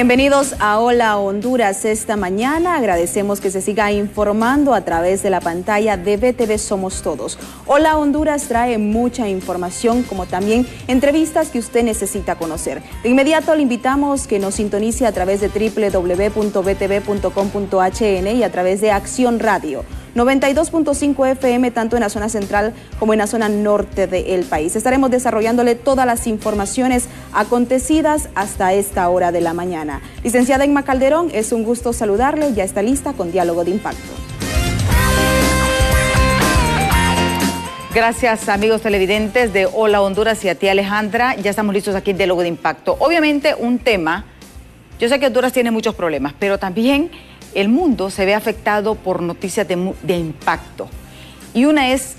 Bienvenidos a Hola Honduras esta mañana. Agradecemos que se siga informando a través de la pantalla de BTV Somos Todos. Hola Honduras trae mucha información, como también entrevistas que usted necesita conocer. De inmediato le invitamos que nos sintonice a través de www.btv.com.hn y a través de Acción Radio 92.5 FM, tanto en la zona central como en la zona norte del país. Estaremos desarrollándole todas las informaciones acontecidas hasta esta hora de la mañana. Licenciada Emma Calderón, es un gusto saludarle. Ya está lista con Diálogo de Impacto. Gracias, amigos televidentes de Hola Honduras y a ti, Alejandra. Ya estamos listos aquí en Diálogo de Impacto. Obviamente un tema, yo sé que Honduras tiene muchos problemas, pero también el mundo se ve afectado por noticias de impacto. Y una es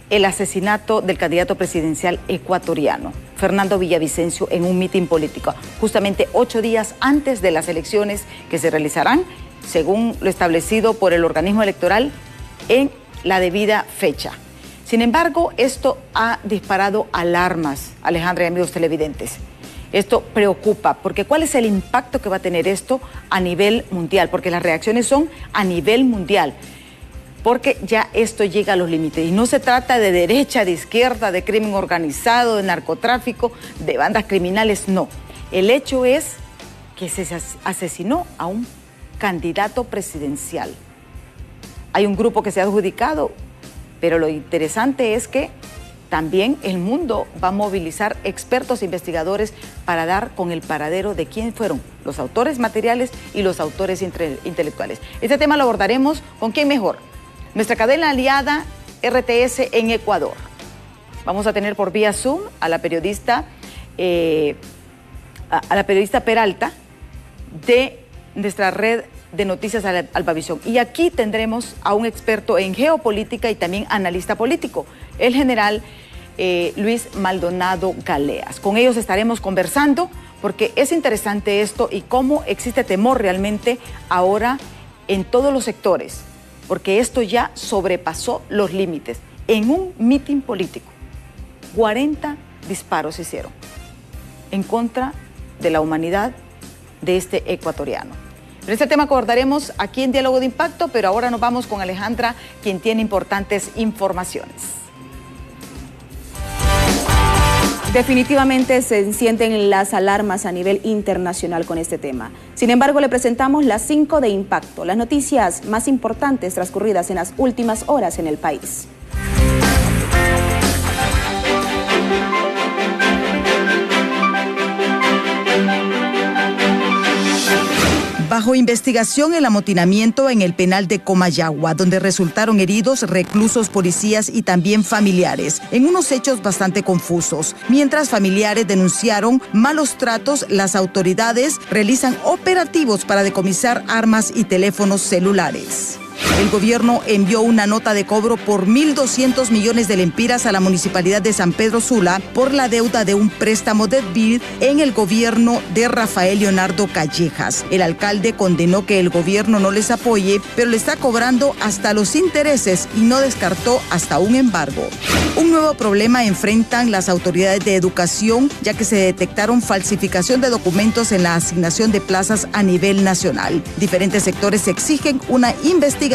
el asesinato del candidato presidencial ecuatoriano, Fernando Villavicencio, en un mitin político, justamente 8 días antes de las elecciones que se realizarán, según lo establecido por el organismo electoral, en la debida fecha. Sin embargo, esto ha disparado alarmas, Alejandra y amigos televidentes. Esto preocupa, porque ¿cuál es el impacto que va a tener esto a nivel mundial? Porque las reacciones son a nivel mundial, porque ya esto llega a los límites. Y no se trata de derecha, de izquierda, de crimen organizado, de narcotráfico, de bandas criminales, no. El hecho es que se asesinó a un candidato presidencial. Hay un grupo que se ha adjudicado, pero lo interesante es que también el mundo va a movilizar expertos e investigadores para dar con el paradero de quién fueron los autores materiales y los autores intelectuales. Este tema lo abordaremos con quién mejor. Nuestra cadena aliada RTS en Ecuador. Vamos a tener por vía Zoom a la periodista Peralta de nuestra red de noticias Albavisión. Y aquí tendremos a un experto en geopolítica y también analista político, el general Luis Maldonado Galeas. Con ellos estaremos conversando porque es interesante esto y cómo existe temor realmente ahora en todos los sectores, porque esto ya sobrepasó los límites. En un mitin político, 40 disparos se hicieron en contra de la humanidad de este ecuatoriano. Pero este tema abordaremos aquí en Diálogo de Impacto, pero ahora nos vamos con Alejandra, quien tiene importantes informaciones. Definitivamente se encienden las alarmas a nivel internacional con este tema. Sin embargo, le presentamos las 5 de impacto, las noticias más importantes transcurridas en las últimas horas en el país. Bajo investigación el amotinamiento en el penal de Comayagua, donde resultaron heridos reclusos, policías y también familiares, en unos hechos bastante confusos. Mientras familiares denunciaron malos tratos, las autoridades realizan operativos para decomisar armas y teléfonos celulares. El gobierno envió una nota de cobro por 1.200 millones de lempiras a la municipalidad de San Pedro Sula por la deuda de un préstamo de BID en el gobierno de Rafael Leonardo Callejas. El alcalde condenó que el gobierno no les apoye, pero le está cobrando hasta los intereses y no descartó hasta un embargo. Un nuevo problema enfrentan las autoridades de educación, ya que se detectaron falsificación de documentos en la asignación de plazas a nivel nacional. Diferentes sectores exigen una investigación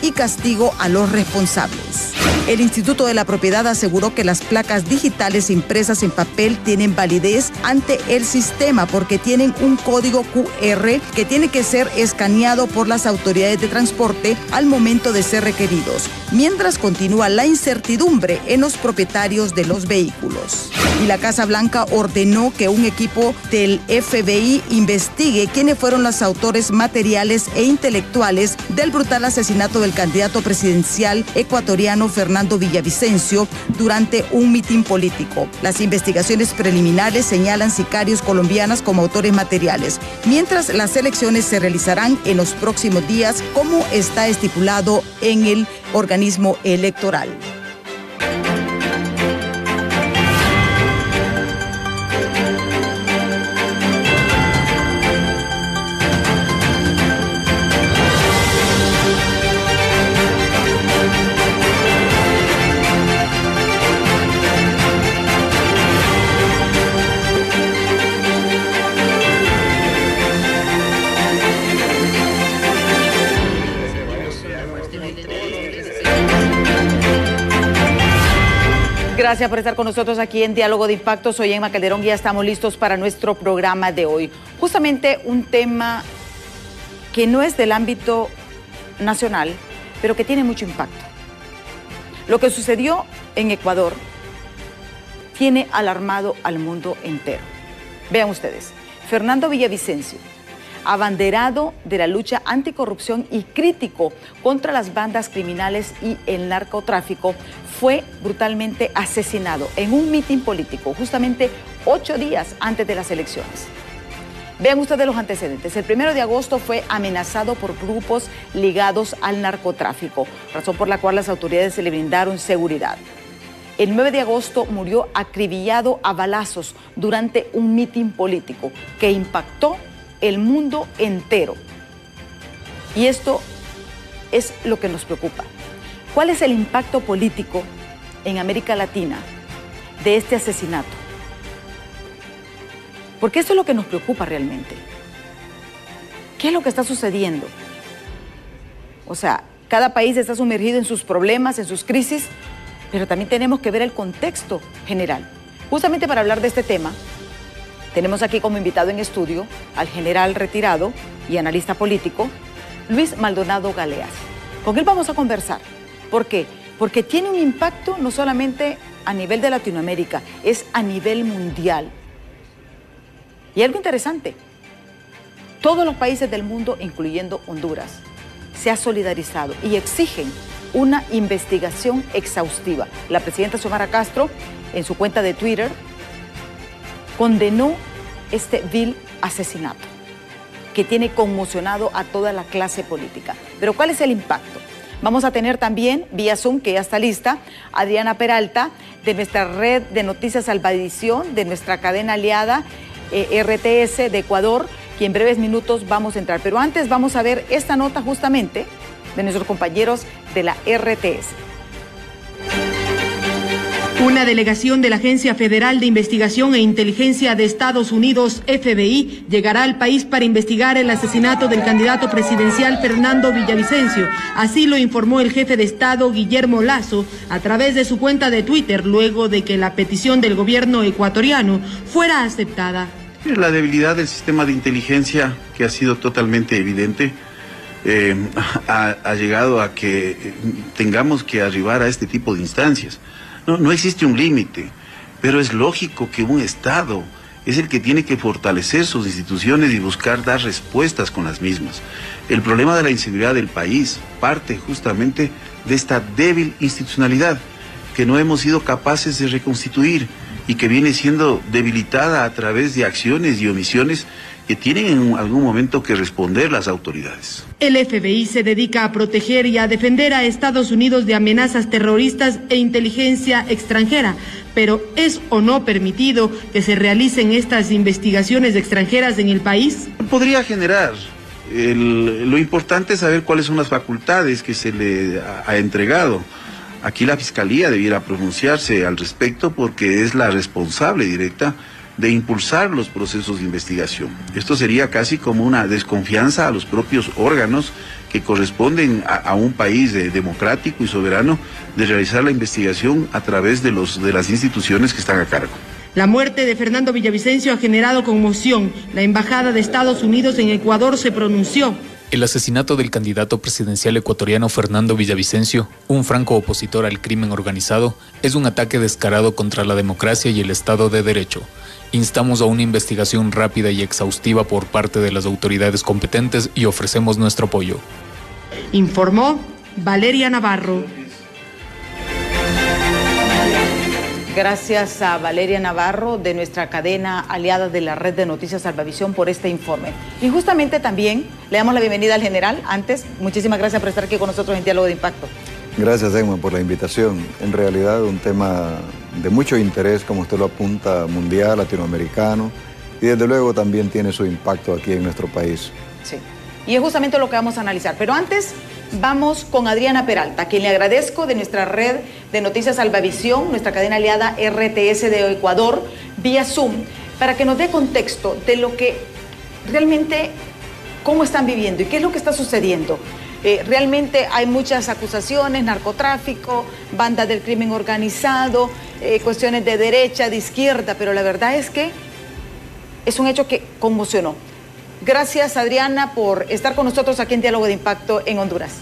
y castigo a los responsables. El Instituto de la Propiedad aseguró que las placas digitales impresas en papel tienen validez ante el sistema porque tienen un código QR que tiene que ser escaneado por las autoridades de transporte al momento de ser requeridos, mientras continúa la incertidumbre en los propietarios de los vehículos. Y la Casa Blanca ordenó que un equipo del FBI investigue quiénes fueron los autores materiales e intelectuales del brutal asesinato del candidato presidencial ecuatoriano Fernando Villavicencio durante un mitin político. Las investigaciones preliminares señalan sicarios colombianos como autores materiales, mientras las elecciones se realizarán en los próximos días, como está estipulado en el organismo electoral. Gracias por estar con nosotros aquí en Diálogo de Impacto. Soy Emma Calderón y ya estamos listos para nuestro programa de hoy. Justamente un tema que no es del ámbito nacional, pero que tiene mucho impacto. Lo que sucedió en Ecuador tiene alarmado al mundo entero. Vean ustedes, Fernando Villavicencio, abanderado de la lucha anticorrupción y crítico contra las bandas criminales y el narcotráfico, fue brutalmente asesinado en un mitin político, justamente 8 días antes de las elecciones. Vean ustedes los antecedentes. El 1 de agosto fue amenazado por grupos ligados al narcotráfico, razón por la cual las autoridades le brindaron seguridad. El 9 de agosto murió acribillado a balazos durante un mitin político que impactó el mundo entero. Y esto es lo que nos preocupa. ¿Cuál es el impacto político en América Latina de este asesinato? Porque esto es lo que nos preocupa realmente. ¿Qué es lo que está sucediendo? O sea, cada país está sumergido en sus problemas, en sus crisis, pero también tenemos que ver el contexto general. Justamente para hablar de este tema, tenemos aquí como invitado en estudio al general retirado y analista político, Luis Maldonado Galeas. Con él vamos a conversar. ¿Por qué? Porque tiene un impacto no solamente a nivel de Latinoamérica, es a nivel mundial. Y algo interesante, todos los países del mundo, incluyendo Honduras, se han solidarizado y exigen una investigación exhaustiva. La presidenta Xiomara Castro, en su cuenta de Twitter, condenó este vil asesinato que tiene conmocionado a toda la clase política. Pero ¿cuál es el impacto? Vamos a tener también, vía Zoom, que ya está lista, Adriana Peralta, de nuestra red de noticias Salvavisión, de nuestra cadena aliada RTS de Ecuador, que en breves minutos vamos a entrar. Pero antes vamos a ver esta nota justamente de nuestros compañeros de la RTS. Una delegación de la Agencia Federal de Investigación e Inteligencia de Estados Unidos, FBI, llegará al país para investigar el asesinato del candidato presidencial Fernando Villavicencio. Así lo informó el jefe de Estado, Guillermo Lasso, a través de su cuenta de Twitter, luego de que la petición del gobierno ecuatoriano fuera aceptada. La debilidad del sistema de inteligencia, que ha sido totalmente evidente, ha llegado a que tengamos que arribar a este tipo de instancias. No existe un límite, pero es lógico que un Estado es el que tiene que fortalecer sus instituciones y buscar dar respuestas con las mismas. El problema de la inseguridad del país parte justamente de esta débil institucionalidad que no hemos sido capaces de reconstituir y que viene siendo debilitada a través de acciones y omisiones que tienen en algún momento que responder las autoridades. El FBI se dedica a proteger y a defender a Estados Unidos de amenazas terroristas e inteligencia extranjera, pero ¿es o no permitido que se realicen estas investigaciones extranjeras en el país? Podría generar. Lo importante es saber cuáles son las facultades que se le ha entregado. Aquí la Fiscalía debiera pronunciarse al respecto porque es la responsable directa de impulsar los procesos de investigación. Esto sería casi como una desconfianza a los propios órganos que corresponden a un país democrático y soberano de realizar la investigación a través de las instituciones que están a cargo. La muerte de Fernando Villavicencio ha generado conmoción. La Embajada de Estados Unidos en Ecuador se pronunció. El asesinato del candidato presidencial ecuatoriano Fernando Villavicencio, un franco opositor al crimen organizado, es un ataque descarado contra la democracia y el Estado de Derecho. Instamos a una investigación rápida y exhaustiva por parte de las autoridades competentes y ofrecemos nuestro apoyo. Informó Valeria Navarro. Gracias a Valeria Navarro de nuestra cadena aliada de la red de noticias Salvavisión por este informe. Y justamente también le damos la bienvenida al general. Antes, muchísimas gracias por estar aquí con nosotros en Diálogo de Impacto. Gracias, Emma, por la invitación. En realidad, un tema de mucho interés, como usted lo apunta, mundial, latinoamericano, y desde luego también tiene su impacto aquí en nuestro país. Sí, y es justamente lo que vamos a analizar. Pero antes, vamos con Adriana Peralta, a quien le agradezco de nuestra red de noticias Salvavisión, nuestra cadena aliada RTS de Ecuador, vía Zoom, para que nos dé contexto de lo que realmente, cómo están viviendo y qué es lo que está sucediendo. Realmente hay muchas acusaciones, narcotráfico, bandas del crimen organizado, cuestiones de derecha, de izquierda, pero la verdad es que es un hecho que conmocionó. Gracias, Adriana, por estar con nosotros aquí en Diálogo de Impacto en Honduras.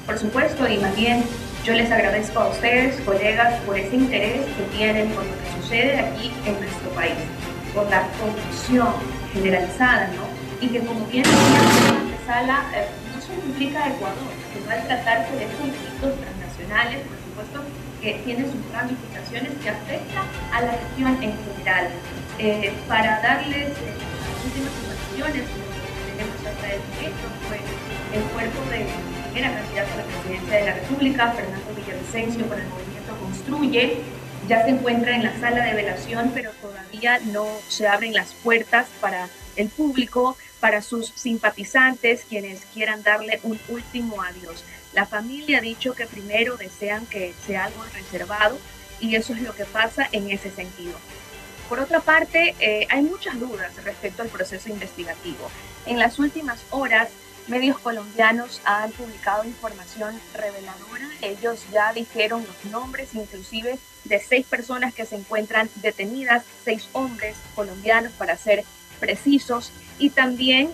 Por supuesto, y más bien yo les agradezco a ustedes, colegas, por ese interés que tienen por lo que sucede aquí en nuestro país, por la confusión generalizada, ¿no? Y que, como bien decía la antesala, no solo implica a Ecuador, sino al tratarse de estos delitos transnacionales, por supuesto que tiene sus ramificaciones que afectan a la región en general. Para darles las últimas informaciones que tenemos hasta el momento, pues el cuerpo de la primera candidata a la presidencia de la República, Fernando Villavicencio, por el movimiento Construye, ya se encuentra en la sala de velación, pero todavía no se abren las puertas para el público, para sus simpatizantes, quienes quieran darle un último adiós. La familia ha dicho que primero desean que sea algo reservado, y eso es lo que pasa en ese sentido. Por otra parte, hay muchas dudas respecto al proceso investigativo. En las últimas horas, medios colombianos han publicado información reveladora. Ellos ya dijeron los nombres, inclusive, de 6 personas que se encuentran detenidas, 6 hombres colombianos, para ser precisos, y también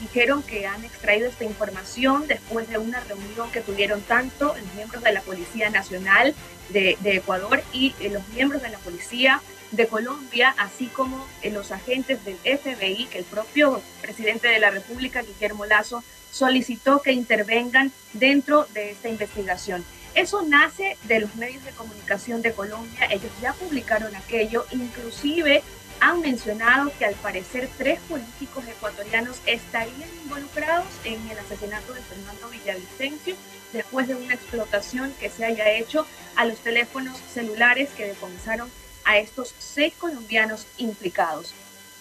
dijeron que han extraído esta información después de una reunión que tuvieron tanto los miembros de la Policía Nacional de Ecuador y los miembros de la Policía de Colombia, así como los agentes del FBI, que el propio presidente de la República, Guillermo Lasso, solicitó que intervengan dentro de esta investigación. Eso nace de los medios de comunicación de Colombia. Ellos ya publicaron aquello, inclusive han mencionado que al parecer 3 políticos ecuatorianos estarían involucrados en el asesinato de Fernando Villavicencio después de una explotación que se haya hecho a los teléfonos celulares que decomisaron a estos 6 colombianos implicados.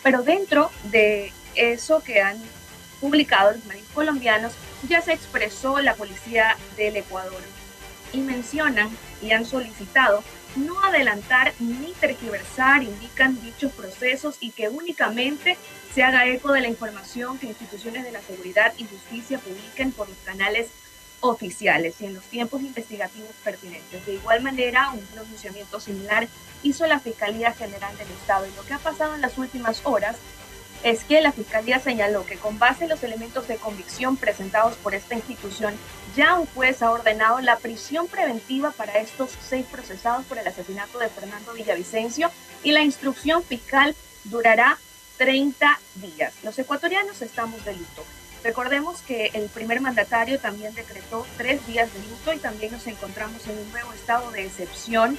Pero dentro de eso que han publicado los medios colombianos, ya se expresó la policía del Ecuador y mencionan y han solicitado no adelantar ni tergiversar, indican dichos procesos, y que únicamente se haga eco de la información que instituciones de la seguridad y justicia publiquen por los canales oficiales y en los tiempos investigativos pertinentes. De igual manera, un pronunciamiento similar hizo la Fiscalía General del Estado, y lo que ha pasado en las últimas horas es que la Fiscalía señaló que con base en los elementos de convicción presentados por esta institución, ya un juez ha ordenado la prisión preventiva para estos 6 procesados por el asesinato de Fernando Villavicencio, y la instrucción fiscal durará 30 días. Los ecuatorianos estamos de luto. Recordemos que el primer mandatario también decretó 3 días de luto, y también nos encontramos en un nuevo estado de excepción.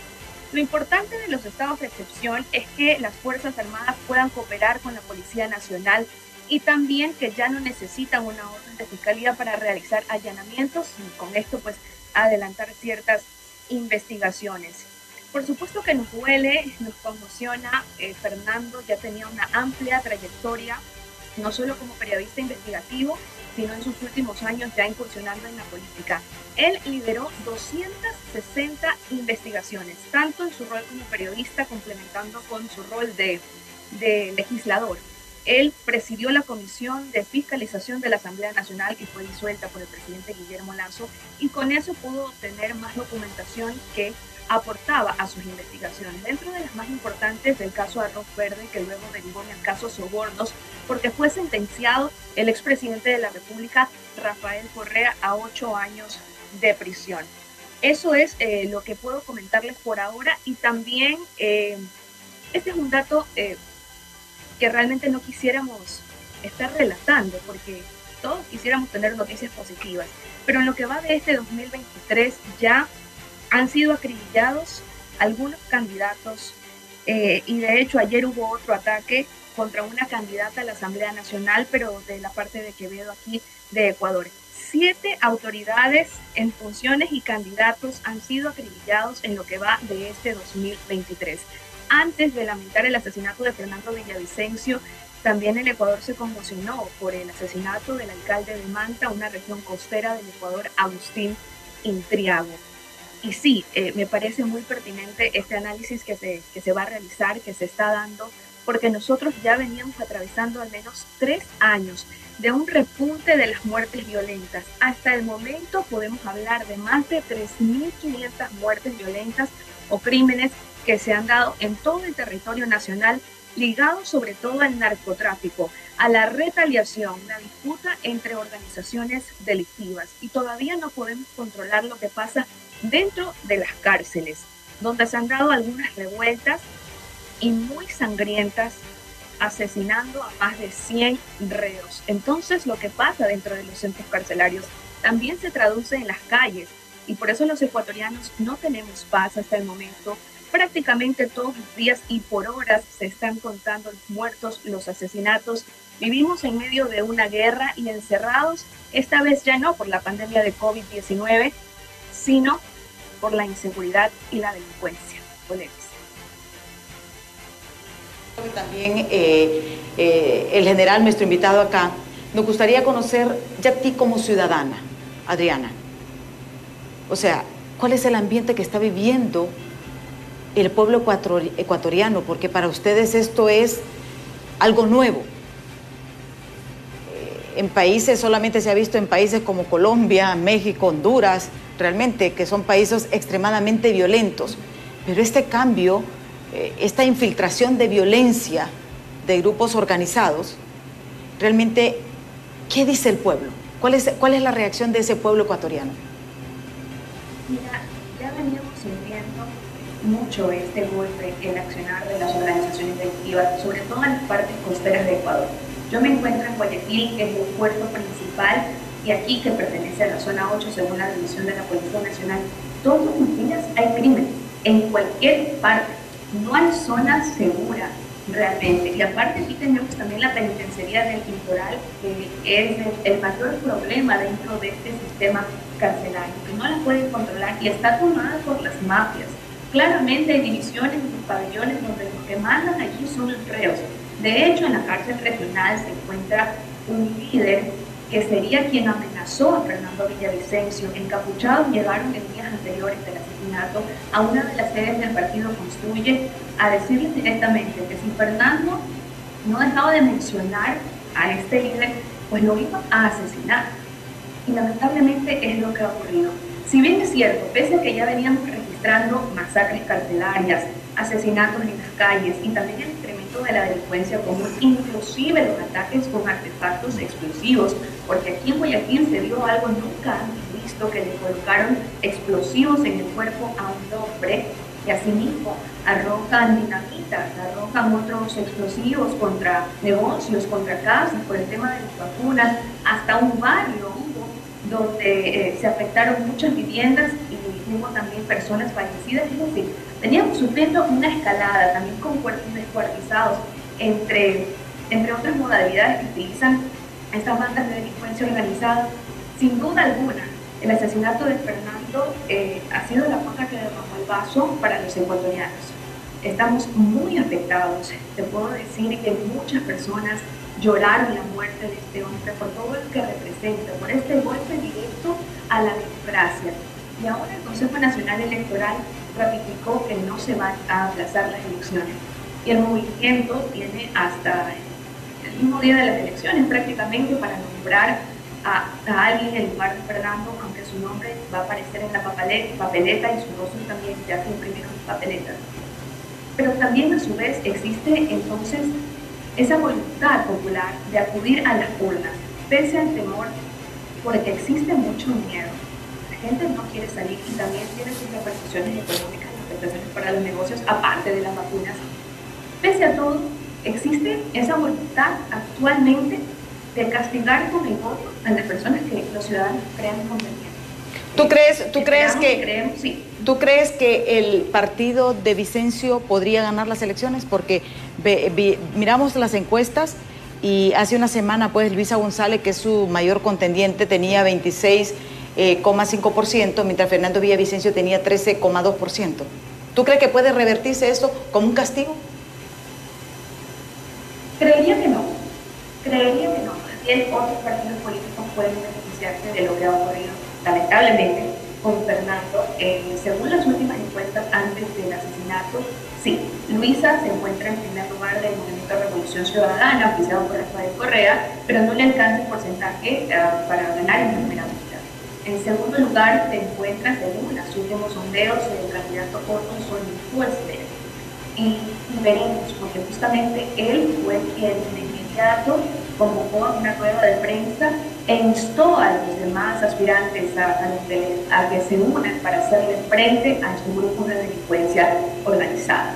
Lo importante de los estados de excepción es que las Fuerzas Armadas puedan cooperar con la Policía Nacional, y también que ya no necesitan una orden de fiscalía para realizar allanamientos, y con esto pues adelantar ciertas investigaciones. Por supuesto que nos duele, nos conmociona. Fernando ya tenía una amplia trayectoria, no solo como periodista investigativo, sino en sus últimos años ya incursionando en la política. Él lideró 260 investigaciones, tanto en su rol como periodista, complementando con su rol de legislador. Él presidió la Comisión de Fiscalización de la Asamblea Nacional, que fue disuelta por el presidente Guillermo Lasso, y con eso pudo obtener más documentación que aportaba a sus investigaciones. Dentro de las más importantes, del caso Arroz Verde, que luego derivó en el caso Sobornos, porque fue sentenciado el expresidente de la República, Rafael Correa, a 8 años de prisión. Eso es lo que puedo comentarles por ahora, y también este es un dato que realmente no quisiéramos estar relatando, porque todos quisiéramos tener noticias positivas, pero en lo que va de este 2023 ya han sido acribillados algunos candidatos, y de hecho ayer hubo otro ataque contra una candidata a la Asamblea Nacional, pero de la parte de Quevedo, aquí de Ecuador. 7 autoridades en funciones y candidatos han sido acribillados en lo que va de este 2023. Antes de lamentar el asesinato de Fernando Villavicencio, también el Ecuador se conmocionó por el asesinato del alcalde de Manta, una región costera del Ecuador, Agustín Intriago. Y sí, me parece muy pertinente este análisis que se va a realizar, que se está dando porque nosotros ya veníamos atravesando al menos 3 años de un repunte de las muertes violentas. Hasta el momento podemos hablar de más de 3.500 muertes violentas o crímenes que se han dado en todo el territorio nacional, ligados sobre todo al narcotráfico, a la retaliación, la disputa entre organizaciones delictivas. Y todavía no podemos controlar lo que pasa dentro de las cárceles, donde se han dado algunas revueltas y muy sangrientas, asesinando a más de 100 reos. Entonces, lo que pasa dentro de los centros carcelarios también se traduce en las calles, y por eso los ecuatorianos no tenemos paz hasta el momento. Prácticamente todos los días y por horas se están contando los muertos, los asesinatos. Vivimos en medio de una guerra y encerrados, esta vez ya no por la pandemia de COVID-19, sino por la inseguridad y la delincuencia. También el general, nuestro invitado acá, nos gustaría conocer ya a ti como ciudadana, Adriana. O sea, ¿cuál es el ambiente que está viviendo el pueblo ecuatoriano? Porque para ustedes esto es algo nuevo. En países, solamente se ha visto en países como Colombia, México, Honduras, realmente, que son países extremadamente violentos. Pero este cambio, esta infiltración de violencia de grupos organizados, realmente, ¿qué dice el pueblo? ¿Cuál es la reacción de ese pueblo ecuatoriano? Mira, ya veníamos sintiendo mucho este golpe, el accionar de las organizaciones delictivas, sobre todo en las partes costeras de Ecuador. Yo me encuentro en Guayaquil, que es el puerto principal, y aquí, que pertenece a la zona 8, según la división de la Policía Nacional. Todos los días hay crímenes, en cualquier parte. No hay zona segura realmente. Y aparte aquí tenemos también la penitenciaría del Litoral, que es el mayor problema dentro de este sistema carcelario, que no la pueden controlar y está tomada por las mafias. Claramente hay divisiones en los pabellones donde los que mandan allí son los reos. De hecho, en la cárcel regional se encuentra un líder que sería quien amenazó a Fernando Villavicencio. Encapuchados llegaron en días anteriores del asesinato a una de las sedes del partido Construye a decirles directamente que si Fernando no dejaba de mencionar a este líder, pues lo iba a asesinar. Y lamentablemente es lo que ha ocurrido. Si bien es cierto, pese a que ya veníamos registrando masacres carcelarias, asesinatos en las calles y también el incremento de la delincuencia común, inclusive los ataques con artefactos explosivos, porque aquí en Guayaquil se dio algo nunca antes visto, que le colocaron explosivos en el cuerpo a un hombre, y asimismo arrojan dinamitas, arrojan otros explosivos contra negocios, contra casas, por el tema de las vacunas, hasta un barrio hubo donde se afectaron muchas viviendas y hubo también personas fallecidas. Es decir, veníamos sufriendo una escalada también con cuerpos descuartizados, entre otras modalidades que utilizan estas bandas de delincuencia organizada. Sin duda alguna, el asesinato de Fernando ha sido la gota que derramó el vaso para los ecuatorianos. Estamos muy afectados. Te puedo decir que muchas personas lloraron la muerte de este hombre por todo lo que representa, por este golpe directo a la democracia. Y ahora el Consejo Nacional Electoral ratificó que no se van a aplazar las elecciones. Y el movimiento tiene hasta el mismo día de las elecciones prácticamente para nombrar a alguien en lugar de Fernando, aunque su nombre va a aparecer en la papeleta y su rostro también ya se imprimieron en papeletas. Pero también a su vez existe entonces esa voluntad popular de acudir a las urnas, pese al temor, porque existe mucho miedo. La gente no quiere salir y también tiene sus repercusiones económicas y afectaciones para los negocios, aparte de las vacunas. Pese a todo, existe esa voluntad actualmente de castigar con el voto a las personas que los ciudadanos crean conveniente. ¿Tú crees que el partido de Vicencio podría ganar las elecciones? Porque miramos las encuestas y hace una semana pues Luisa González, que es su mayor contendiente, tenía 26,5%, mientras Fernando Villavicencio tenía 13,2%. ¿Tú crees que puede revertirse esto como un castigo? Creería que no. También otros partidos políticos pueden beneficiarse de lo que ha ocurrido, lamentablemente, con Fernando. Según las últimas encuestas antes del asesinato, sí, Luisa se encuentra en primer lugar del Movimiento de Revolución Ciudadana, oficiado por Rafael Correa, pero no le alcanza el porcentaje para ganar en primera vuelta. En segundo lugar se encuentra, según los últimos sondeos, el candidato Otto Fuester. Y veremos, porque justamente él fue quien de inmediato convocó a una rueda de prensa e instó a los demás aspirantes a que se unan para hacerle frente a estos grupos de delincuencia organizada.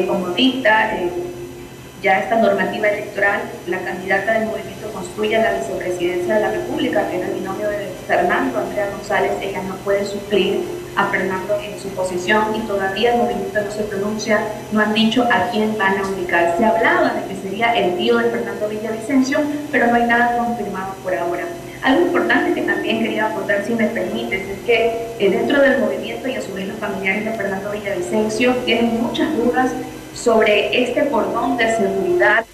Como dicta ya esta normativa electoral, la candidata del movimiento Construye la vicepresidencia de la República, que era el binomio de Fernando Andrea González, ella no puede suplir a Fernando en su posición y todavía el movimiento no se pronuncia, no han dicho a quién van a ubicar. Se hablaba de que sería el tío de Fernando Villavicencio, pero no hay nada confirmado por ahora. Algo importante que también quería aportar, si me permites, es que dentro del movimiento y a su vez los familiares de Fernando Villavicencio tienen muchas dudas sobre este cordón de seguridad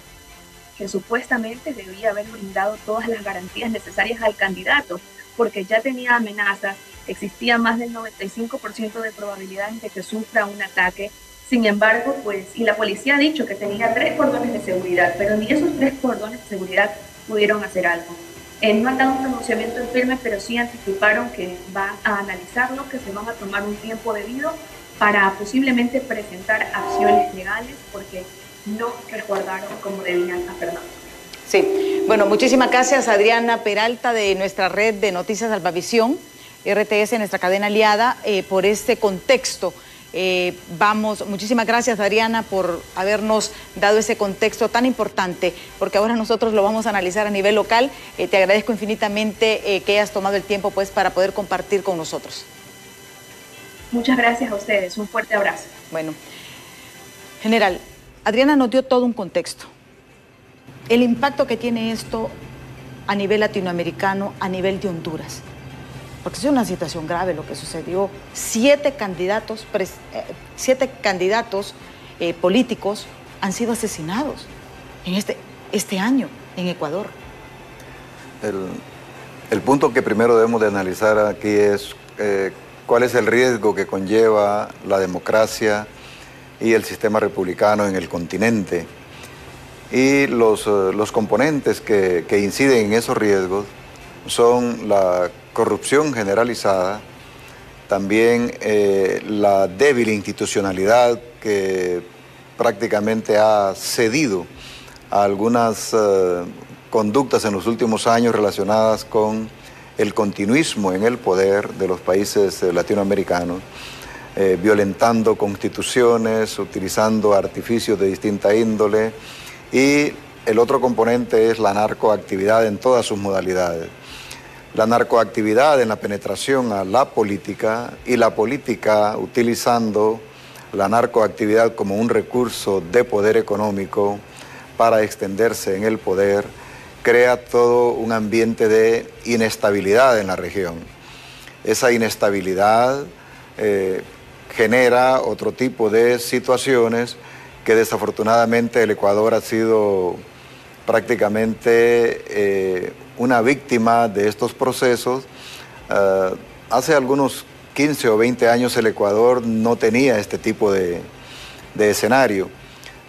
que supuestamente debía haber brindado todas las garantías necesarias al candidato, porque ya tenía amenazas, existía más del 95% de probabilidades de que sufra un ataque. Sin embargo, y la policía ha dicho que tenía 3 cordones de seguridad, pero ni esos 3 cordones de seguridad pudieron hacer algo. No han dado un pronunciamiento en firme, pero sí anticiparon que van a analizarlo, que se van a tomar un tiempo debido para posiblemente presentar acciones legales, porque no resguardaron como debían a Fernando. Sí, bueno, muchísimas gracias Adriana Peralta de nuestra red de Noticias Albavisión, RTS, nuestra cadena aliada, por este contexto. Muchísimas gracias Adriana por habernos dado ese contexto tan importante, porque ahora nosotros lo vamos a analizar a nivel local. Te agradezco infinitamente que hayas tomado el tiempo pues para poder compartir con nosotros. Muchas gracias a ustedes, un fuerte abrazo. Bueno, general, Adriana nos dio todo un contexto. El impacto que tiene esto a nivel latinoamericano, a nivel de Honduras. Porque es una situación grave lo que sucedió. 7 candidatos políticos han sido asesinados en este año en Ecuador. El punto que primero debemos de analizar aquí es cuál es el riesgo que conlleva la democracia y el sistema republicano en el continente. Y los componentes que inciden en esos riesgos son la corrupción generalizada, también la débil institucionalidad que prácticamente ha cedido a algunas conductas en los últimos años relacionadas con el continuismo en el poder de los países latinoamericanos, violentando constituciones, utilizando artificios de distinta índole, y el otro componente es la narcoactividad en todas sus modalidades. La narcoactividad en la penetración a la política y la política utilizando la narcoactividad como un recurso de poder económico para extenderse en el poder, crea todo un ambiente de inestabilidad en la región. Esa inestabilidad genera otro tipo de situaciones que desafortunadamente el Ecuador ha sido prácticamente una víctima de estos procesos. Hace algunos 15 o 20 años el Ecuador no tenía este tipo de escenario.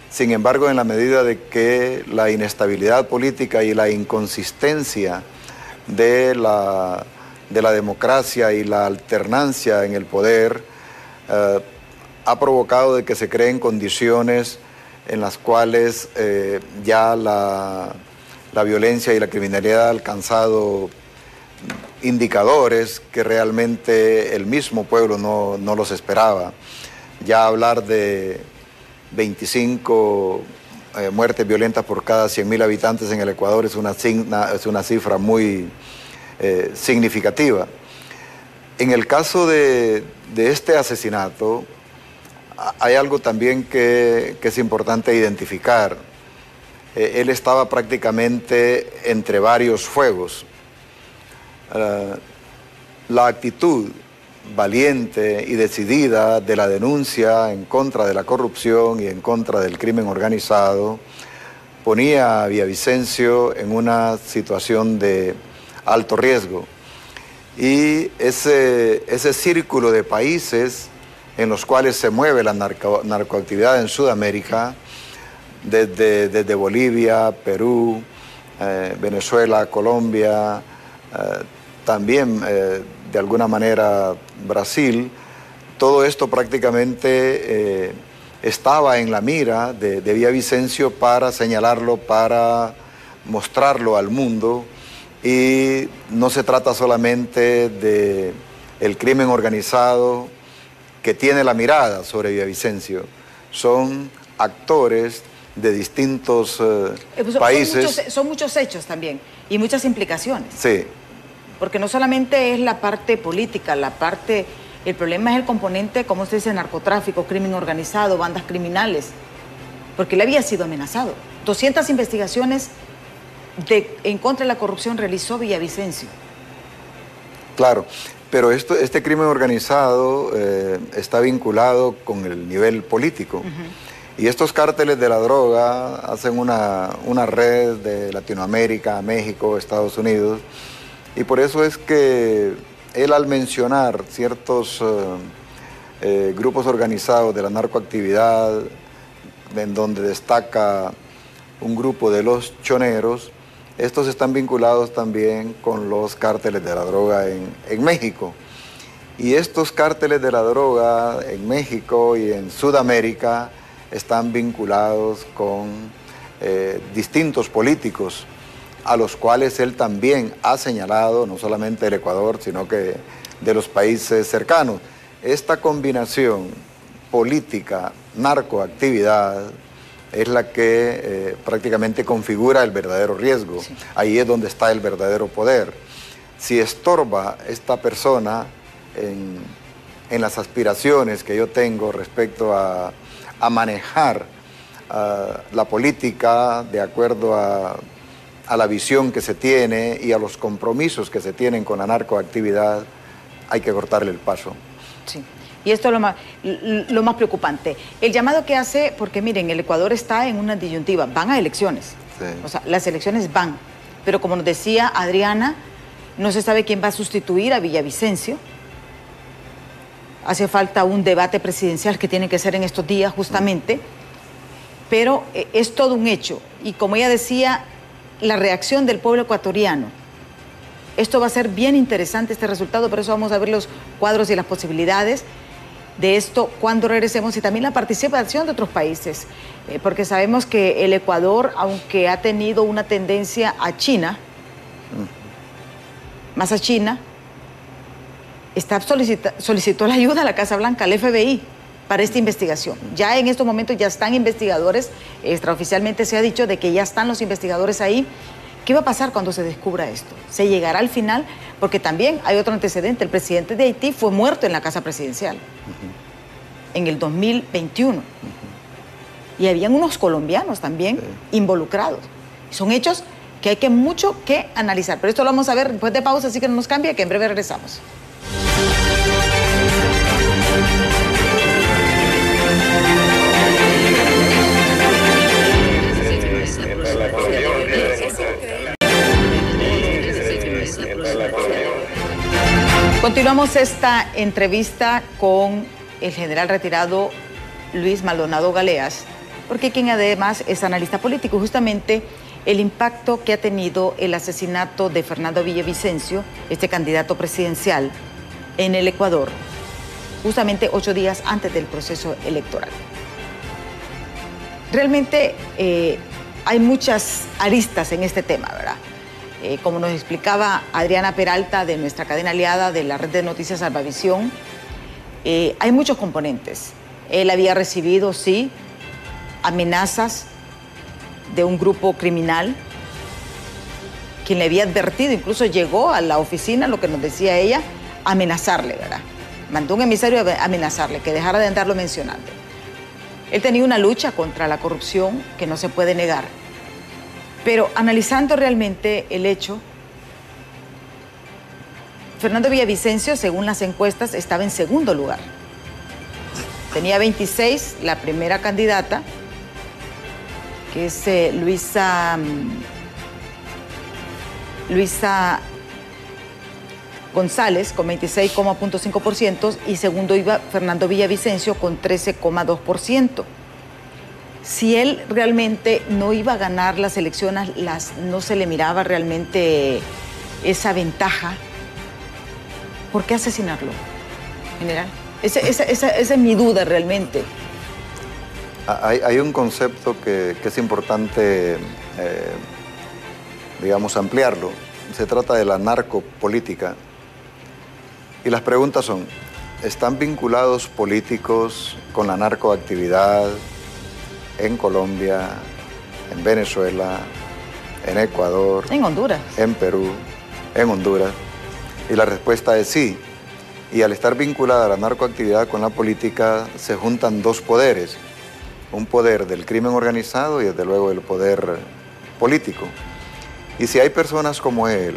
Sin embargo, en la medida de que la inestabilidad política y la inconsistencia de la democracia y la alternancia en el poder ha provocado de que se creen condiciones en las cuales ya la violencia y la criminalidad ha alcanzado indicadores que realmente el mismo pueblo no los esperaba. Ya hablar de 25 muertes violentas por cada 100.000 habitantes en el Ecuador es una cifra muy significativa. En el caso de este asesinato, hay algo también que es importante identificar. Él estaba prácticamente entre varios fuegos. La actitud valiente y decidida de la denuncia en contra de la corrupción y en contra del crimen organizado ponía a Villavicencio en una situación de alto riesgo. Y ese círculo de países en los cuales se mueve la narcoactividad en Sudamérica, desde Bolivia, Perú, Venezuela, Colombia, también de alguna manera Brasil, todo esto prácticamente estaba en la mira de Villavicencio para señalarlo, para mostrarlo al mundo. Y no se trata solamente del crimen organizado que tiene la mirada sobre Villavicencio, son actores de distintos países. Son muchos hechos también y muchas implicaciones. Sí. Porque no solamente es la parte política, el problema es el componente, como usted dice, narcotráfico, crimen organizado, bandas criminales, porque él había sido amenazado. 200 investigaciones en contra de la corrupción realizó Villavicencio. Claro, pero este crimen organizado está vinculado con el nivel político. Y estos cárteles de la droga hacen una red de Latinoamérica, México, Estados Unidos, y por eso es que él, al mencionar ciertos grupos organizados de la narcoactividad, en donde destaca un grupo de los choneros, estos están vinculados también con los cárteles de la droga en México. Y estos cárteles de la droga en México y en Sudamérica están vinculados con distintos políticos, a los cuales él también ha señalado, no solamente del Ecuador, sino que de los países cercanos. Esta combinación política, narcoactividad, es la que prácticamente configura el verdadero riesgo. Sí. Ahí es donde está el verdadero poder. Si estorba esta persona en las aspiraciones que yo tengo respecto a manejar la política de acuerdo a la visión que se tiene y a los compromisos que se tienen con la narcoactividad, hay que cortarle el paso. Sí. Y esto es lo más preocupante. El llamado que hace, porque miren, el Ecuador está en una disyuntiva, van a elecciones. Sí. O sea, las elecciones van. Pero como nos decía Adriana, no se sabe quién va a sustituir a Villavicencio. Hace falta un debate presidencial que tiene que ser en estos días justamente. Pero es todo un hecho. Y como ella decía, la reacción del pueblo ecuatoriano. Esto va a ser bien interesante, este resultado, por eso vamos a ver los cuadros y las posibilidades de esto cuando regresemos, y también la participación de otros países, porque sabemos que el Ecuador, aunque ha tenido una tendencia a China, más a China, solicitó la ayuda a la Casa Blanca, al FBI, para esta investigación. Ya en estos momentos ya están investigadores, extraoficialmente se ha dicho de que ya están los investigadores ahí. ¿Qué va a pasar cuando se descubra esto? ¿Se llegará al final? Porque también hay otro antecedente. El presidente de Haití fue muerto en la casa presidencial en el 2021. Y habían unos colombianos también involucrados. Son hechos que hay mucho que analizar. Pero esto lo vamos a ver después de pausa, así que no nos cambie, que en breve regresamos. Continuamos esta entrevista con el general retirado Luis Maldonado Galeas, porque quien además es analista político, justamente el impacto que ha tenido el asesinato de Fernando Villavicencio, este candidato presidencial en el Ecuador, justamente 8 días antes del proceso electoral. Realmente hay muchas aristas en este tema, ¿verdad? Como nos explicaba Adriana Peralta de nuestra cadena aliada de la red de noticias Salvavisión, hay muchos componentes. Él había recibido, sí, amenazas de un grupo criminal, quien le había advertido, incluso llegó a la oficina, lo que nos decía ella, a amenazarle, ¿verdad? Mandó un emisario a amenazarle, que dejara de andarlo mencionando. Él tenía una lucha contra la corrupción que no se puede negar. Pero analizando realmente el hecho, Fernando Villavicencio, según las encuestas, estaba en segundo lugar. Tenía 26, la primera candidata, que es Luisa González con 26,5% y segundo iba Fernando Villavicencio con 13,2%. Si él realmente no iba a ganar las elecciones, no se le miraba realmente esa ventaja, ¿por qué asesinarlo, general? Esa es mi duda realmente. Hay un concepto que es importante, digamos, ampliarlo. Se trata de la narcopolítica. Y las preguntas son, ¿están vinculados políticos con la narcoactividad en Colombia, en Venezuela, en Ecuador, en Honduras, en Perú, en Honduras? Y la respuesta es sí. Y al estar vinculada la narcoactividad con la política, se juntan dos poderes. Un poder del crimen organizado y desde luego el poder político. Y si hay personas como él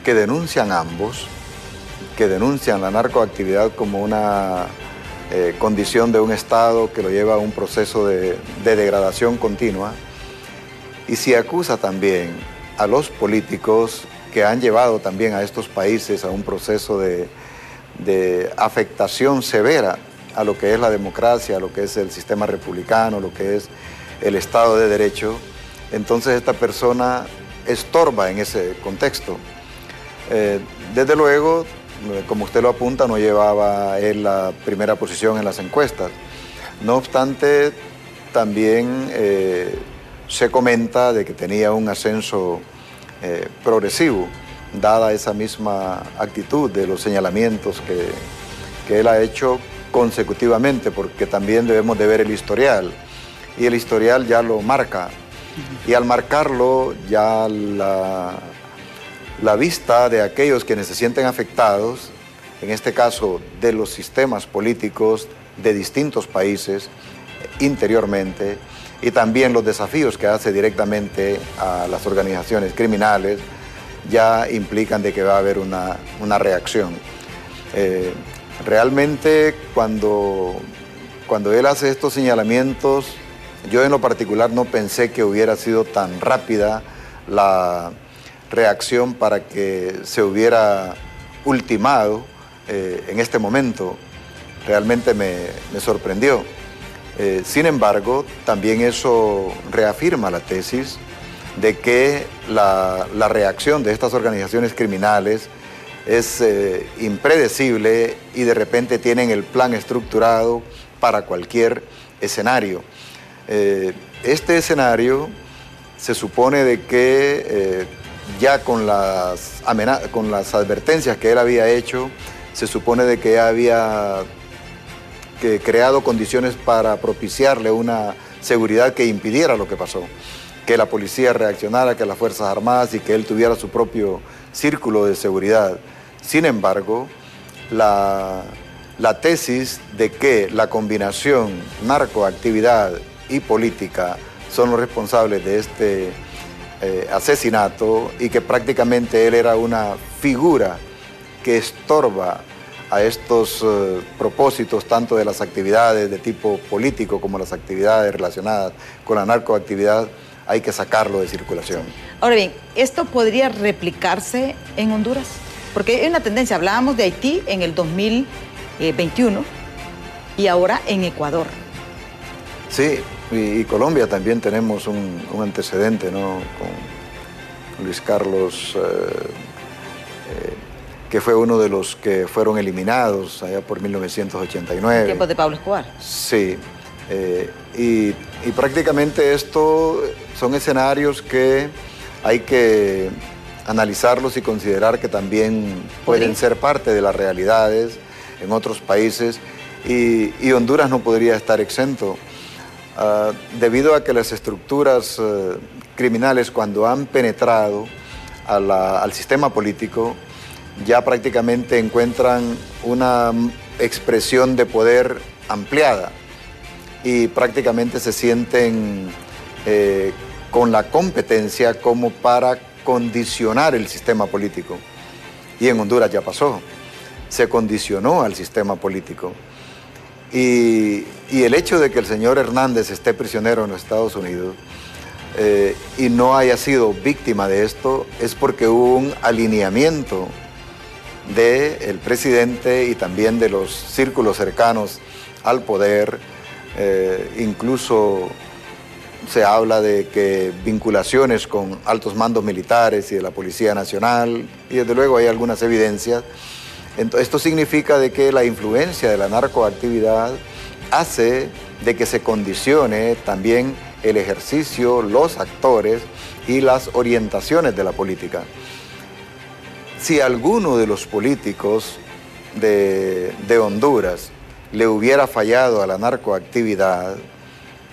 que denuncian ambos, que denuncian la narcoactividad como una condición de un Estado que lo lleva a un proceso de degradación continua, y si acusa también a los políticos que han llevado también a estos países a un proceso de afectación severa a lo que es la democracia, a lo que es el sistema republicano, lo que es el Estado de Derecho, entonces esta persona estorba en ese contexto. Desde luego, como usted lo apunta, no llevaba él la primera posición en las encuestas. No obstante, también se comenta de que tenía un ascenso progresivo, dada esa misma actitud de los señalamientos que él ha hecho consecutivamente, porque también debemos de ver el historial, y el historial ya lo marca, y al marcarlo ya la vista de aquellos quienes se sienten afectados, en este caso de los sistemas políticos de distintos países interiormente, y también los desafíos que hace directamente a las organizaciones criminales, ya implican de que va a haber una reacción. Realmente cuando él hace estos señalamientos, yo en lo particular no pensé que hubiera sido tan rápida la reacción para que se hubiera ultimado en este momento. Realmente me sorprendió. Sin embargo, también eso reafirma la tesis de que la reacción de estas organizaciones criminales es impredecible y de repente tienen el plan estructurado para cualquier escenario. Este escenario se supone de que ya con las advertencias que él había hecho, se supone de que había creado condiciones para propiciarle una seguridad que impidiera lo que pasó, que la policía reaccionara, que las Fuerzas Armadas y que él tuviera su propio círculo de seguridad. Sin embargo, la tesis de que la combinación narcoactividad y política son los responsables de este asesinato y que prácticamente él era una figura que estorba a estos propósitos tanto de las actividades de tipo político como las actividades relacionadas con la narcoactividad, hay que sacarlo de circulación. Ahora bien, ¿esto podría replicarse en Honduras? Porque hay una tendencia, hablábamos de Haití en el 2021 y ahora en Ecuador. Sí, y Colombia también tenemos un antecedente, ¿no? Con Luis Carlos, que fue uno de los que fueron eliminados allá por 1989. En tiempos de Pablo Escobar. Sí, y prácticamente esto son escenarios que hay que analizarlos y considerar que también pueden ser parte de las realidades en otros países y Honduras no podría estar exento. Debido a que las estructuras criminales cuando han penetrado al sistema político ya prácticamente encuentran una expresión de poder ampliada y prácticamente se sienten con la competencia como para condicionar el sistema político. Y en Honduras ya pasó, se condicionó al sistema político. Y el hecho de que el señor Hernández esté prisionero en los Estados Unidos y no haya sido víctima de esto es porque hubo un alineamiento del presidente y también de los círculos cercanos al poder. Incluso se habla de que vinculaciones con altos mandos militares y de la Policía Nacional, y desde luego hay algunas evidencias. Entonces, esto significa de que la influencia de la narcoactividad hace de que se condicione también el ejercicio, los actores y las orientaciones de la política. Si alguno de los políticos de Honduras le hubiera fallado a la narcoactividad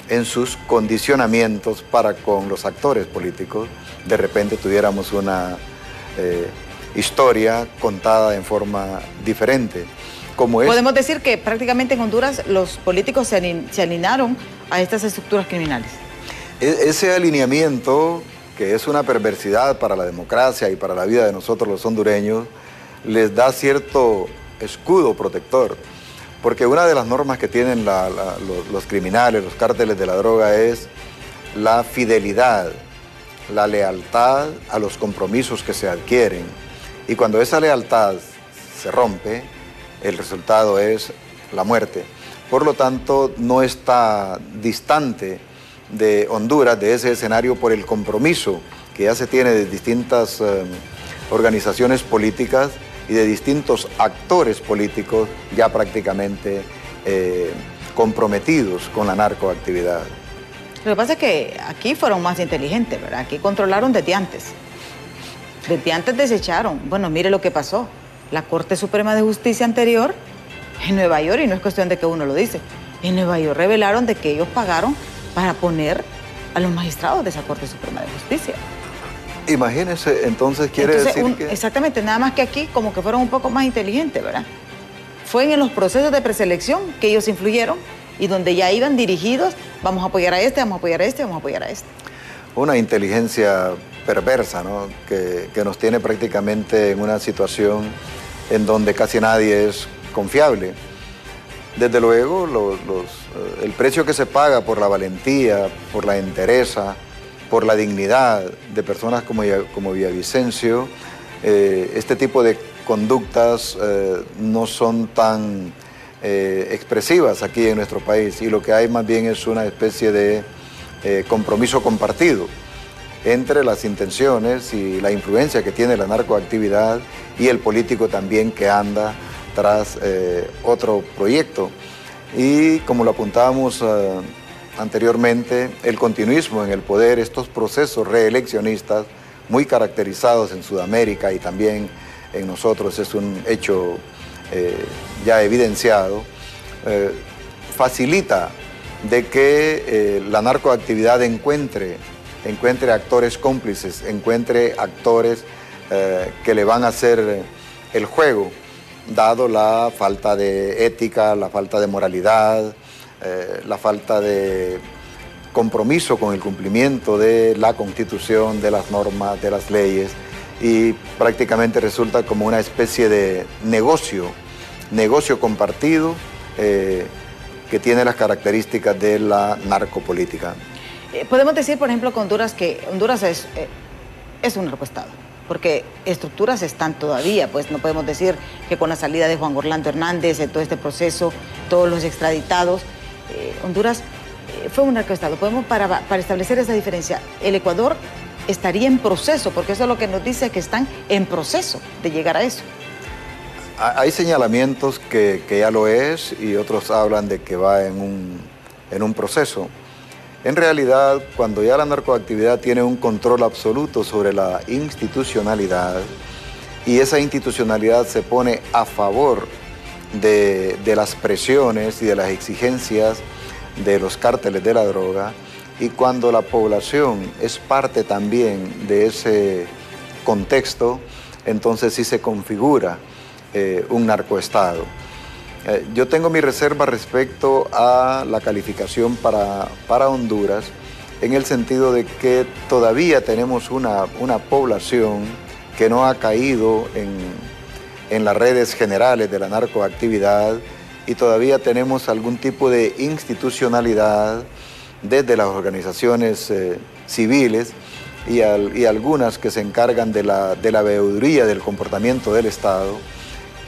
en sus condicionamientos para con los actores políticos, de repente tuviéramos una historia contada en forma diferente. Podemos decir que prácticamente en Honduras los políticos se alinearon a estas estructuras criminales. Ese alineamiento, que es una perversidad para la democracia y para la vida de nosotros los hondureños, les da cierto escudo protector. Porque una de las normas que tienen los criminales, los cárteles de la droga, es la fidelidad, la lealtad a los compromisos que se adquieren. Y cuando esa lealtad se rompe, el resultado es la muerte. Por lo tanto, no está distante de Honduras, de ese escenario, por el compromiso que ya se tiene de distintas organizaciones políticas y de distintos actores políticos ya prácticamente comprometidos con la narcoactividad. Lo que pasa es que aquí fueron más inteligentes, ¿verdad? Aquí controlaron desde antes. Desde antes desecharon. Bueno, mire lo que pasó. La Corte Suprema de Justicia anterior en Nueva York, y no es cuestión de que uno lo dice, en Nueva York revelaron de que ellos pagaron para poner a los magistrados de esa Corte Suprema de Justicia. Imagínese, entonces quiere decir que... Exactamente, nada más que aquí como que fueron un poco más inteligentes, ¿verdad? Fue en los procesos de preselección que ellos influyeron y donde ya iban dirigidos, vamos a apoyar a este, vamos a apoyar a este, vamos a apoyar a este. Una inteligencia perversa, ¿no? Que nos tiene prácticamente en una situación en donde casi nadie es confiable. Desde luego, el precio que se paga por la valentía, por la entereza, por la dignidad de personas como Villavicencio, este tipo de conductas no son tan expresivas aquí en nuestro país, y lo que hay más bien es una especie de compromiso compartido entre las intenciones y la influencia que tiene la narcoactividad y el político también que anda tras otro proyecto. Y como lo apuntábamos anteriormente, el continuismo en el poder, estos procesos reeleccionistas muy caracterizados en Sudamérica y también en nosotros, es un hecho ya evidenciado, facilita de que la narcoactividad encuentre actores cómplices, encuentre actores que le van a hacer el juego, dado la falta de ética, la falta de moralidad, la falta de compromiso con el cumplimiento de la Constitución, de las normas, de las leyes, y prácticamente resulta como una especie de negocio compartido que tiene las características de la narcopolítica. Podemos decir, por ejemplo, que Honduras es un narcoestado, porque estructuras están todavía, pues no podemos decir que con la salida de Juan Orlando Hernández, todo este proceso, todos los extraditados, Honduras fue un narcoestado. Podemos, para establecer esa diferencia, el Ecuador estaría en proceso, porque eso es lo que nos dice, que están en proceso de llegar a eso. Hay señalamientos que ya lo es, y otros hablan de que va en un proceso. En realidad, cuando ya la narcoactividad tiene un control absoluto sobre la institucionalidad, y esa institucionalidad se pone a favor de las presiones y de las exigencias de los cárteles de la droga, y cuando la población es parte también de ese contexto, entonces sí se configura un narcoestado. Yo tengo mi reserva respecto a la calificación para Honduras, en el sentido de que todavía tenemos una población que no ha caído en las redes generales de la narcoactividad, y todavía tenemos algún tipo de institucionalidad desde las organizaciones civiles y algunas que se encargan de la veeduría del comportamiento del Estado,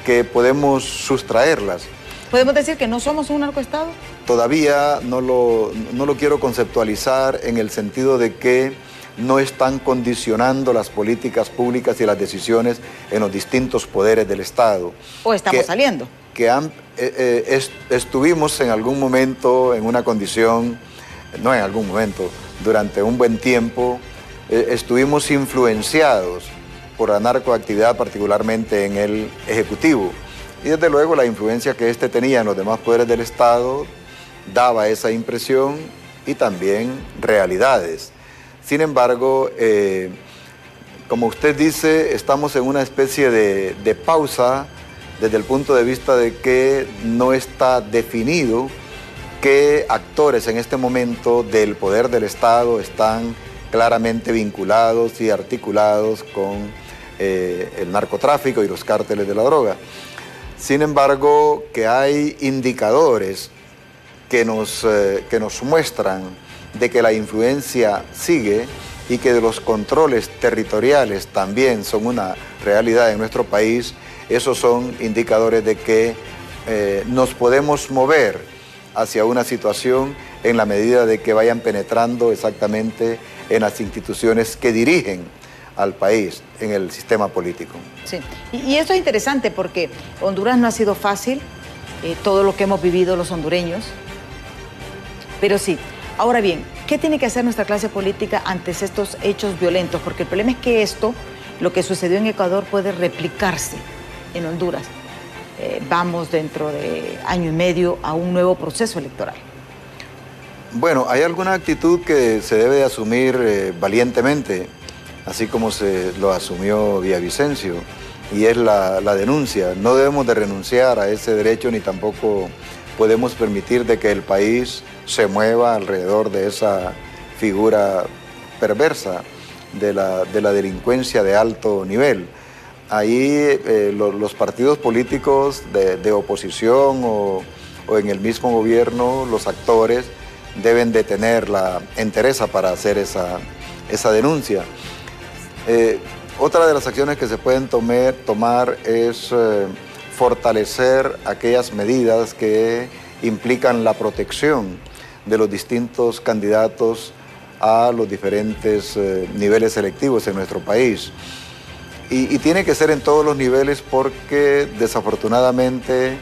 que podemos sustraerlas. ¿Podemos decir que no somos un narcoestado? Todavía no lo quiero conceptualizar en el sentido de que no están condicionando las políticas públicas y las decisiones en los distintos poderes del Estado. ¿O estamos saliendo? Estuvimos en algún momento en una condición, no en algún momento, durante un buen tiempo, estuvimos influenciados por la narcoactividad, particularmente en el Ejecutivo. Y desde luego la influencia que éste tenía en los demás poderes del Estado daba esa impresión y también realidades. Sin embargo, como usted dice, estamos en una especie de pausa desde el punto de vista de que no está definido qué actores en este momento del poder del Estado están claramente vinculados y articulados con el narcotráfico y los cárteles de la droga. Sin embargo, que hay indicadores que nos muestran de que la influencia sigue y que los controles territoriales también son una realidad en nuestro país. Esos son indicadores de que nos podemos mover hacia una situación en la medida de que vayan penetrando exactamente en las instituciones que dirigen al país, en el sistema político. Sí, y esto es interesante porque Honduras no ha sido fácil, todo lo que hemos vivido los hondureños, pero sí. Ahora bien, ¿qué tiene que hacer nuestra clase política ante estos hechos violentos? Porque el problema es que esto, lo que sucedió en Ecuador, puede replicarse en Honduras. Vamos dentro de año y medio a un nuevo proceso electoral. Bueno, hay alguna actitud que se debe de asumir valientemente, así como se lo asumió Villavicencio, y es la denuncia. No debemos de renunciar a ese derecho ni tampoco podemos permitir de que el país se mueva alrededor de esa figura perversa de la delincuencia de alto nivel. Ahí los partidos políticos de oposición o en el mismo gobierno, los actores, deben de tener la entereza para hacer esa denuncia. Otra de las acciones que se pueden tomar es fortalecer aquellas medidas que implican la protección de los distintos candidatos a los diferentes niveles selectivos en nuestro país. Y tiene que ser en todos los niveles porque desafortunadamente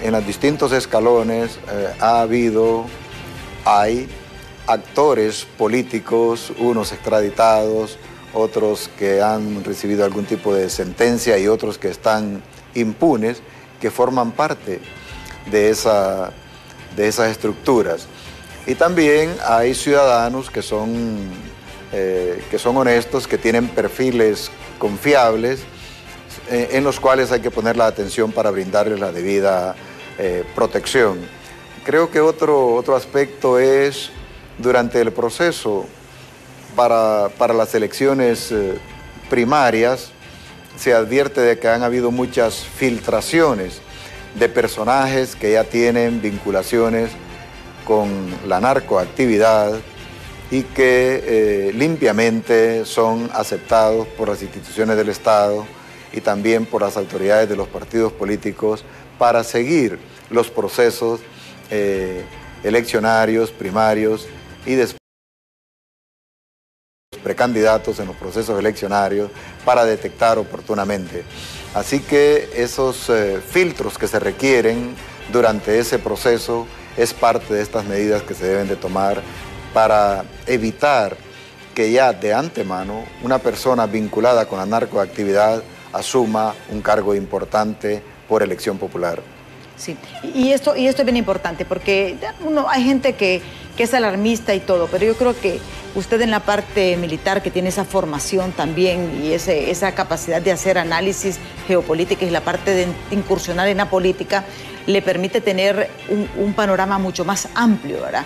en los distintos escalones hay actores políticos, unos extraditados, otros que han recibido algún tipo de sentencia y otros que están impunes, que forman parte de esas estructuras. Y también hay ciudadanos que son honestos, que tienen perfiles confiables, en los cuales hay que poner la atención para brindarles la debida protección. Creo que otro aspecto es, durante el proceso para las elecciones primarias, se advierte de que han habido muchas filtraciones de personajes que ya tienen vinculaciones con la narcoactividad y que limpiamente son aceptados por las instituciones del Estado y también por las autoridades de los partidos políticos para seguir los procesos eleccionarios, primarios y después precandidatos en los procesos eleccionarios para detectar oportunamente. Así que esos filtros que se requieren durante ese proceso es parte de estas medidas que se deben de tomar para evitar que ya de antemano una persona vinculada con la narcoactividad asuma un cargo importante por elección popular. Sí, y esto es bien importante porque hay gente que es alarmista y todo, pero yo creo que usted en la parte militar, que tiene esa formación también y esa capacidad de hacer análisis geopolítico y la parte de incursionar en la política, le permite tener un panorama mucho más amplio, ¿verdad?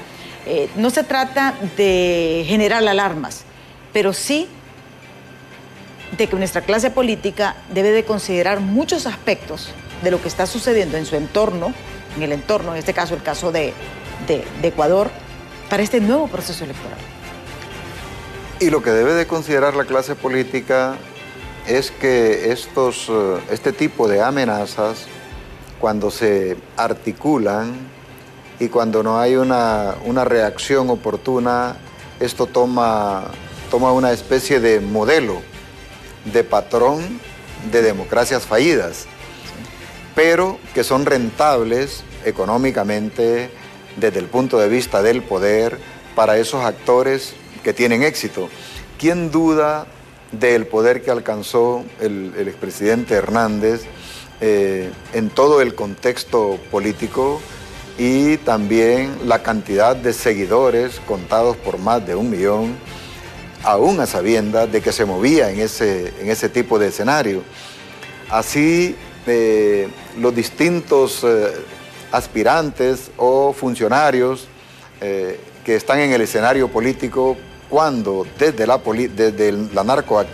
No se trata de generar alarmas, pero sí de que nuestra clase política debe de considerar muchos aspectos de lo que está sucediendo en su entorno, en este caso el caso de Ecuador, para este nuevo proceso electoral. Y lo que debe de considerar la clase política es que este tipo de amenazas, cuando se articulan y cuando no hay una reacción oportuna, esto toma una especie de modelo, de patrón de democracias fallidas, pero que son rentables económicamente desde el punto de vista del poder para esos actores que tienen éxito. ¿Quién duda del poder que alcanzó el expresidente Hernández en todo el contexto político y también la cantidad de seguidores contados por más de 1 millón, aún a sabiendas de que se movía en ese tipo de escenario? Así, los distintos aspirantes o funcionarios que están en el escenario político, cuando desde la narcoactividad